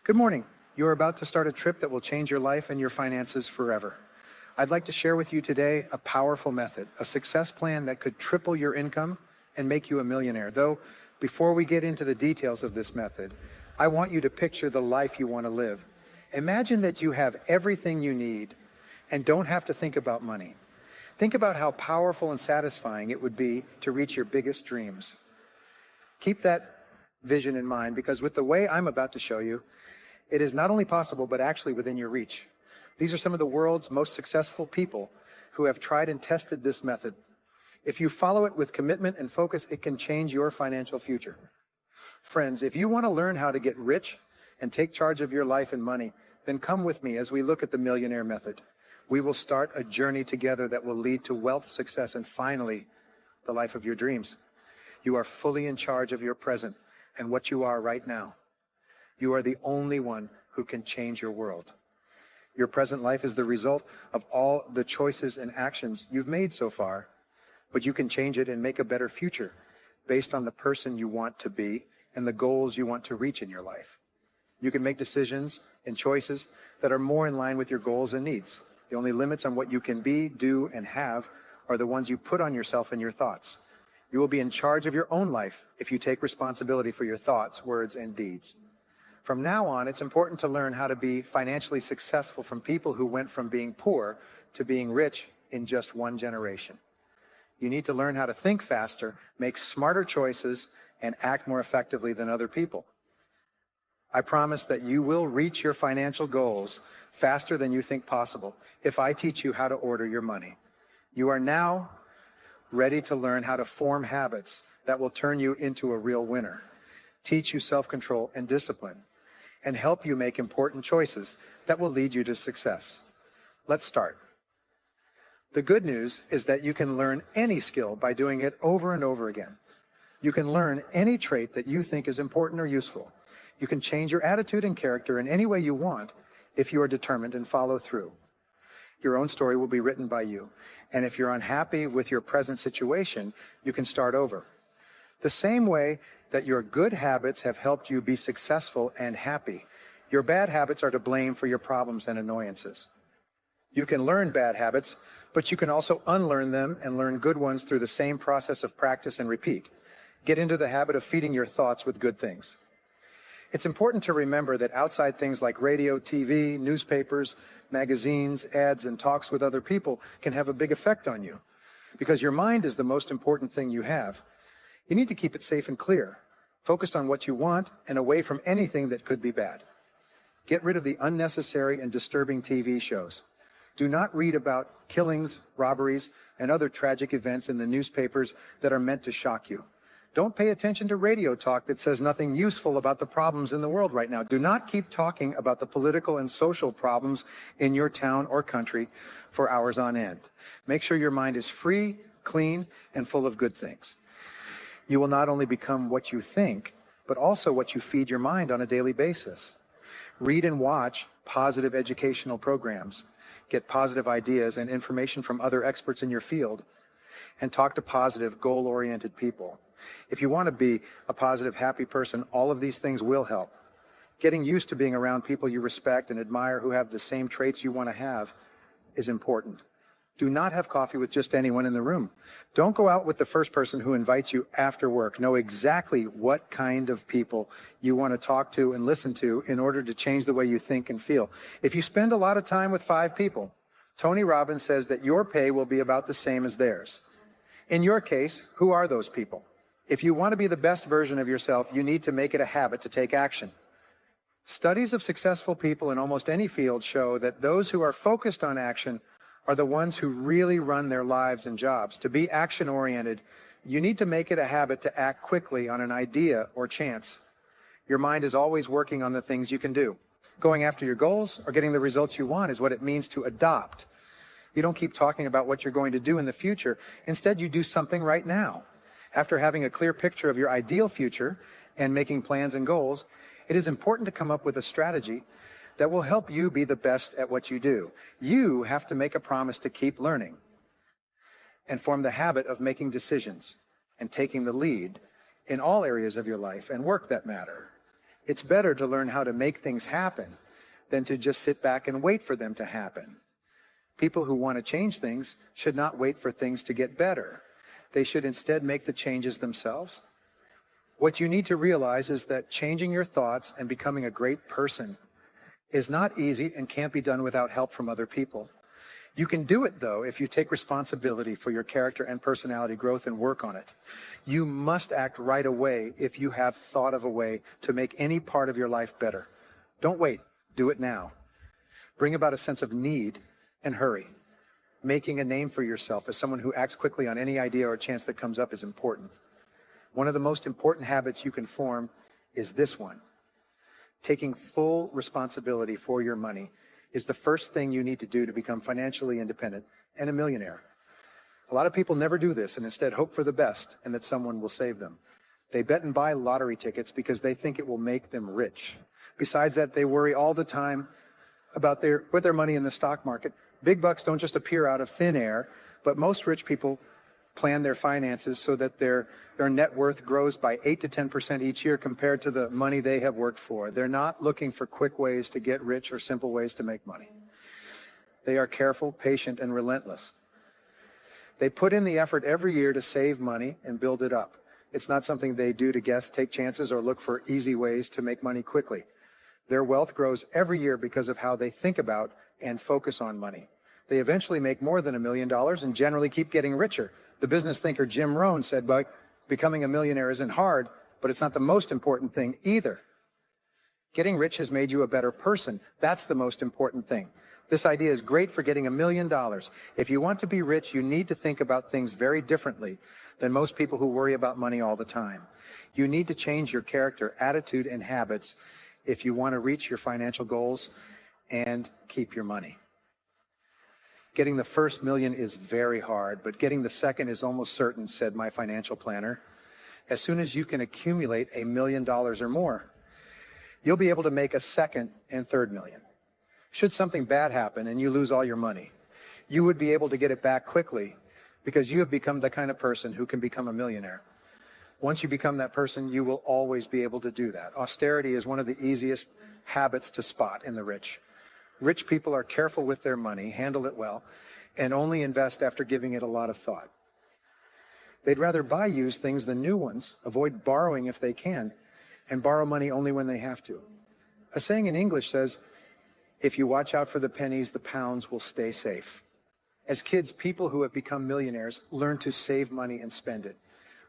Good morning. You are about to start a trip that will change your life and your finances forever. I'd like to share with you today a powerful method, a success plan that could triple your income and make you a millionaire. Though, before we get into the details of this method, I want you to picture the life you want to live. Imagine that you have everything you need and don't have to think about money. Think about how powerful and satisfying it would be to reach your biggest dreams. Keep that vision in mind, because with the way I'm about to show you, it is not only possible, but actually within your reach. These are some of the world's most successful people who have tried and tested this method. If you follow it with commitment and focus, it can change your financial future. Friends, if you want to learn how to get rich and take charge of your life and money, then come with me as we look at the Millionaire method. We will start a journey together that will lead to wealth, success, and finally, the life of your dreams. You are fully in charge of your present and what you are right now. You are the only one who can change your world. Your present life is the result of all the choices and actions you've made so far, but you can change it and make a better future based on the person you want to be and the goals you want to reach in your life. You can make decisions and choices that are more in line with your goals and needs. The only limits on what you can be, do, and have are the ones you put on yourself and your thoughts. You will be in charge of your own life if you take responsibility for your thoughts, words, and deeds. From now on, it's important to learn how to be financially successful from people who went from being poor to being rich in just one generation. You need to learn how to think faster, make smarter choices, and act more effectively than other people. I promise that you will reach your financial goals faster than you think possible if I teach you how to order your money. You are now ready to learn how to form habits that will turn you into a real winner, teach you self-control and discipline, and help you make important choices that will lead you to success. Let's start. The good news is that you can learn any skill by doing it over and over again. You can learn any trait that you think is important or useful. You can change your attitude and character in any way you want if you are determined and follow through. Your own story will be written by you. And if you're unhappy with your present situation, you can start over. The same way that your good habits have helped you be successful and happy, your bad habits are to blame for your problems and annoyances. You can learn bad habits, but you can also unlearn them and learn good ones through the same process of practice and repeat. Get into the habit of feeding your thoughts with good things. It's important to remember that outside things like radio, TV, newspapers, magazines, ads, and talks with other people can have a big effect on you, because your mind is the most important thing you have. You need to keep it safe and clear, focused on what you want and away from anything that could be bad. Get rid of the unnecessary and disturbing TV shows. Do not read about killings, robberies, and other tragic events in the newspapers that are meant to shock you. Don't pay attention to radio talk that says nothing useful about the problems in the world right now. Do not keep talking about the political and social problems in your town or country for hours on end. Make sure your mind is free, clean, and full of good things. You will not only become what you think, but also what you feed your mind on a daily basis. Read and watch positive educational programs. Get positive ideas and information from other experts in your field. And talk to positive, goal-oriented people. If you want to be a positive, happy person, all of these things will help. Getting used to being around people you respect and admire who have the same traits you want to have is important. Do not have coffee with just anyone in the room. Don't go out with the first person who invites you after work. Know exactly what kind of people you want to talk to and listen to in order to change the way you think and feel. If you spend a lot of time with 5 people, Tony Robbins says that your pay will be about the same as theirs. In your case, who are those people? If you want to be the best version of yourself, you need to make it a habit to take action. Studies of successful people in almost any field show that those who are focused on action are the ones who really run their lives and jobs. To be action-oriented, you need to make it a habit to act quickly on an idea or chance. Your mind is always working on the things you can do. Going after your goals or getting the results you want is what it means to adopt. You don't keep talking about what you're going to do in the future. Instead, you do something right now. After having a clear picture of your ideal future and making plans and goals, it is important to come up with a strategy that will help you be the best at what you do. You have to make a promise to keep learning and form the habit of making decisions and taking the lead in all areas of your life and work that matter. It's better to learn how to make things happen than to just sit back and wait for them to happen. People who want to change things should not wait for things to get better. They should instead make the changes themselves. What you need to realize is that changing your thoughts and becoming a great person is not easy and can't be done without help from other people. You can do it, though, if you take responsibility for your character and personality growth and work on it. You must act right away if you have thought of a way to make any part of your life better. Don't wait. Do it now. Bring about a sense of need and hurry. Making a name for yourself as someone who acts quickly on any idea or chance that comes up is important. One of the most important habits you can form is this one. Taking full responsibility for your money is the first thing you need to do to become financially independent and a millionaire. A lot of people never do this and instead hope for the best and that someone will save them. They bet and buy lottery tickets because they think it will make them rich. Besides that, they worry all the time about put their money in the stock market. Big bucks don't just appear out of thin air, but most rich people plan their finances so that their net worth grows by 8 to 10% each year compared to the money they have worked for. They're not looking for quick ways to get rich or simple ways to make money. They are careful, patient, and relentless. They put in the effort every year to save money and build it up. It's not something they do to guess, take chances, or look for easy ways to make money quickly. Their wealth grows every year because of how they think about and focus on money. They eventually make more than $1 million and generally keep getting richer. The business thinker Jim Rohn said, becoming a millionaire isn't hard, but it's not the most important thing either. Getting rich has made you a better person. That's the most important thing. This idea is great for getting $1 million. If you want to be rich, you need to think about things very differently than most people who worry about money all the time. You need to change your character, attitude, and habits if you want to reach your financial goals and keep your money. Getting the first million is very hard, but getting the second is almost certain, said my financial planner. As soon as you can accumulate $1 million or more, you'll be able to make a second and third million. Should something bad happen and you lose all your money, you would be able to get it back quickly because you have become the kind of person who can become a millionaire. Once you become that person, you will always be able to do that. Austerity is one of the easiest habits to spot in the rich. Rich people are careful with their money, handle it well, and only invest after giving it a lot of thought. They'd rather buy used things than new ones, avoid borrowing if they can, and borrow money only when they have to. A saying in English says, if you watch out for the pennies, the pounds will stay safe. As kids, people who have become millionaires learn to save money and spend it.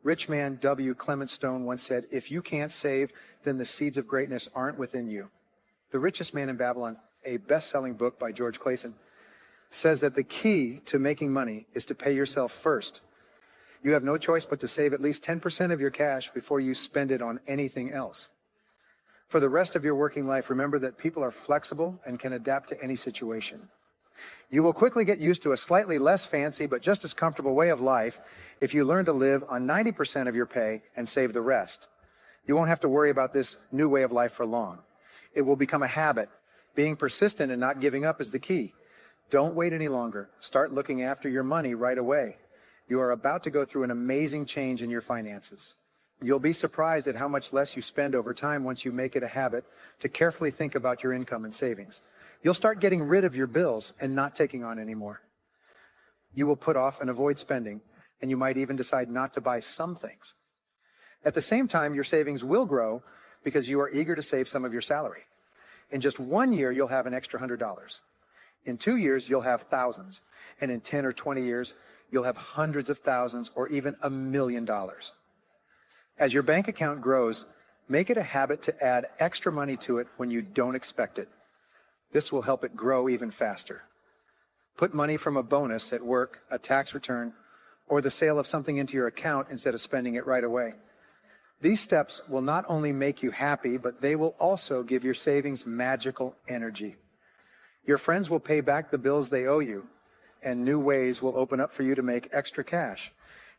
Rich man W. Clement Stone once said, if you can't save, then the seeds of greatness aren't within you. The Richest Man in Babylon, a best-selling book by George Clason, says that the key to making money is to pay yourself first. You have no choice but to save at least 10% of your cash before you spend it on anything else. For the rest of your working life, remember that people are flexible and can adapt to any situation. You will quickly get used to a slightly less fancy but just as comfortable way of life if you learn to live on 90% of your pay and save the rest. You won't have to worry about this new way of life for long. It will become a habit. Being persistent and not giving up is the key. Don't wait any longer. Start looking after your money right away. You are about to go through an amazing change in your finances. You'll be surprised at how much less you spend over time once you make it a habit to carefully think about your income and savings. You'll start getting rid of your bills and not taking on any more. You will put off and avoid spending, and you might even decide not to buy some things. At the same time, your savings will grow because you are eager to save some of your salary. In just 1 year, you'll have an extra $100. In 2 years, you'll have thousands. And in 10 or 20 years, you'll have hundreds of thousands or even $1 million. As your bank account grows, make it a habit to add extra money to it when you don't expect it. This will help it grow even faster. Put money from a bonus at work, a tax return, or the sale of something into your account instead of spending it right away. These steps will not only make you happy, but they will also give your savings magical energy. Your friends will pay back the bills they owe you, and new ways will open up for you to make extra cash.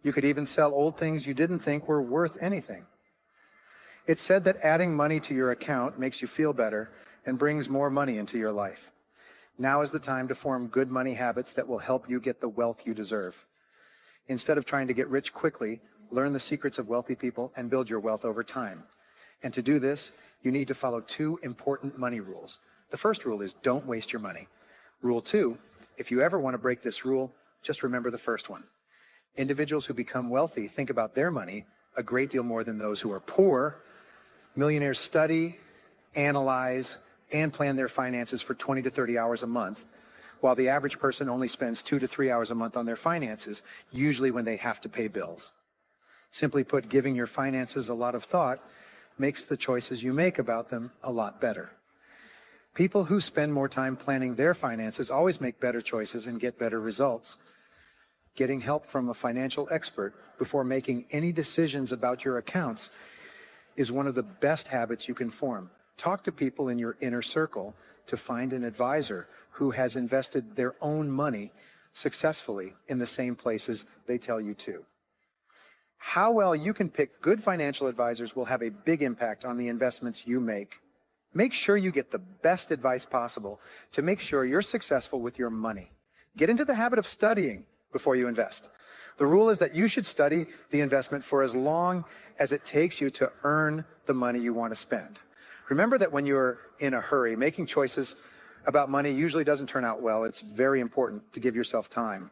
You could even sell old things you didn't think were worth anything. It's said that adding money to your account makes you feel better and brings more money into your life. Now is the time to form good money habits that will help you get the wealth you deserve. Instead of trying to get rich quickly, learn the secrets of wealthy people and build your wealth over time. And to do this, you need to follow two important money rules. The first rule is don't waste your money. Rule 2, if you ever want to break this rule, just remember the first one. Individuals who become wealthy think about their money a great deal more than those who are poor. Millionaires study, analyze, and plan their finances for 20 to 30 hours a month, while the average person only spends 2 to 3 hours a month on their finances, usually when they have to pay bills. Simply put, giving your finances a lot of thought makes the choices you make about them a lot better. People who spend more time planning their finances always make better choices and get better results. Getting help from a financial expert before making any decisions about your accounts is one of the best habits you can form. Talk to people in your inner circle to find an advisor who has invested their own money successfully in the same places they tell you to. How well you can pick good financial advisors will have a big impact on the investments you make. Make sure you get the best advice possible to make sure you're successful with your money. Get into the habit of studying before you invest. The rule is that you should study the investment for as long as it takes you to earn the money you want to spend. Remember that when you're in a hurry, making choices about money usually doesn't turn out well. It's very important to give yourself time.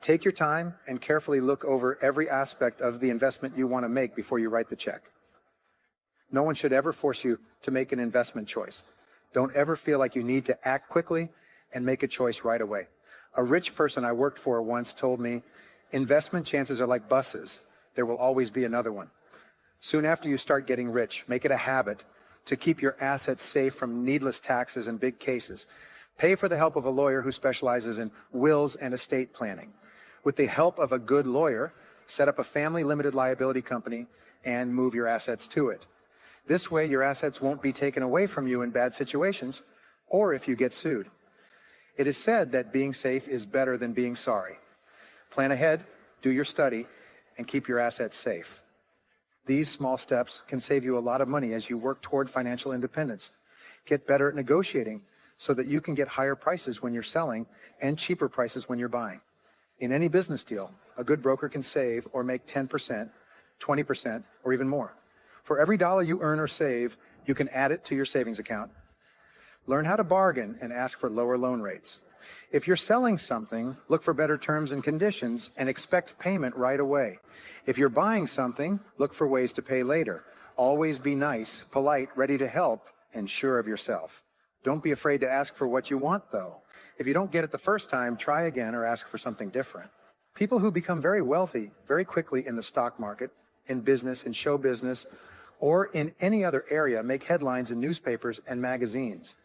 Take your time and carefully look over every aspect of the investment you want to make before you write the check. No one should ever force you to make an investment choice. Don't ever feel like you need to act quickly and make a choice right away. A rich person I worked for once told me, investment chances are like buses. There will always be another one. Soon after you start getting rich, make it a habit to keep your assets safe from needless taxes and big cases. Pay for the help of a lawyer who specializes in wills and estate planning. With the help of a good lawyer, set up a family limited liability company and move your assets to it. This way, your assets won't be taken away from you in bad situations or if you get sued. It is said that being safe is better than being sorry. Plan ahead, do your study, and keep your assets safe. These small steps can save you a lot of money as you work toward financial independence. Get better at negotiating so that you can get higher prices when you're selling and cheaper prices when you're buying. In any business deal, a good broker can save or make 10%, 20%, or even more. For every dollar you earn or save, you can add it to your savings account. Learn how to bargain and ask for lower loan rates. If you're selling something, look for better terms and conditions and expect payment right away. If you're buying something, look for ways to pay later. Always be nice, polite, ready to help, and sure of yourself. Don't be afraid to ask for what you want, though. If you don't get it the first time, try again or ask for something different. People who become very wealthy very quickly in the stock market, in business, in show business, or in any other area make headlines in newspapers and magazines.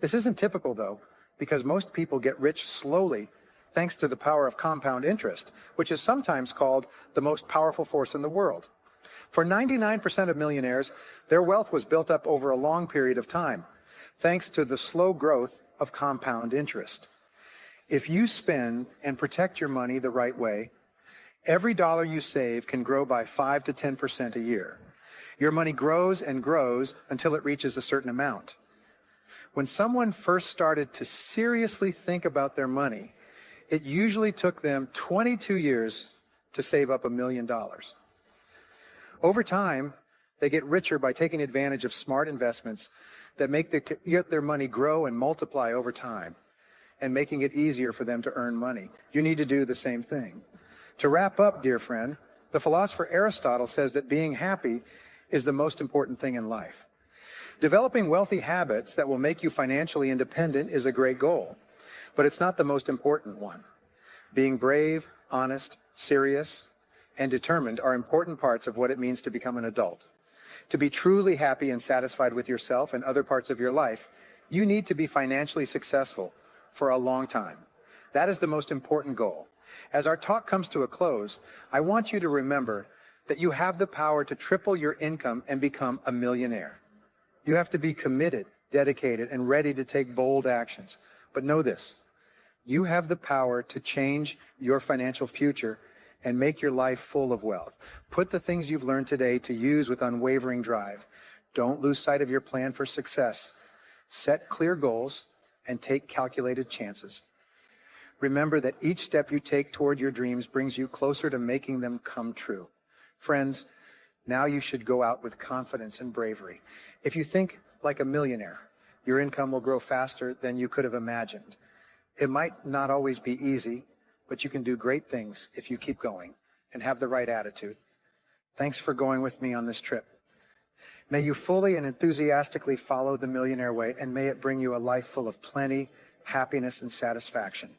This isn't typical, though, because most people get rich slowly thanks to the power of compound interest, which is sometimes called the most powerful force in the world. For 99% of millionaires, their wealth was built up over a long period of time, thanks to the slow growth of compound interest. If you spend and protect your money the right way, every dollar you save can grow by 5 to 10% a year. Your money grows and grows until it reaches a certain amount. When someone first started to seriously think about their money, it usually took them 22 years to save up $1 million. Over time, they get richer by taking advantage of smart investments that get their money grow and multiply over time and making it easier for them to earn money. You need to do the same thing. To wrap up, dear friend, the philosopher Aristotle says that being happy is the most important thing in life. Developing wealthy habits that will make you financially independent is a great goal, but it's not the most important one. Being brave, honest, serious, and determined are important parts of what it means to become an adult. To be truly happy and satisfied with yourself and other parts of your life, you need to be financially successful for a long time. That is the most important goal. As our talk comes to a close, I want you to remember that you have the power to triple your income and become a millionaire. You have to be committed, dedicated, and ready to take bold actions. But know this, you have the power to change your financial future and make your life full of wealth. Put the things you've learned today to use with unwavering drive. Don't lose sight of your plan for success. Set clear goals and take calculated chances. Remember that each step you take toward your dreams brings you closer to making them come true. Friends, Now you should go out with confidence and bravery. If you think like a millionaire, your income will grow faster than you could have imagined. It might not always be easy, but you can do great things if you keep going and have the right attitude. Thanks for going with me on this trip. May you fully and enthusiastically follow the Millionaire Way, and may it bring you a life full of plenty, happiness, and satisfaction.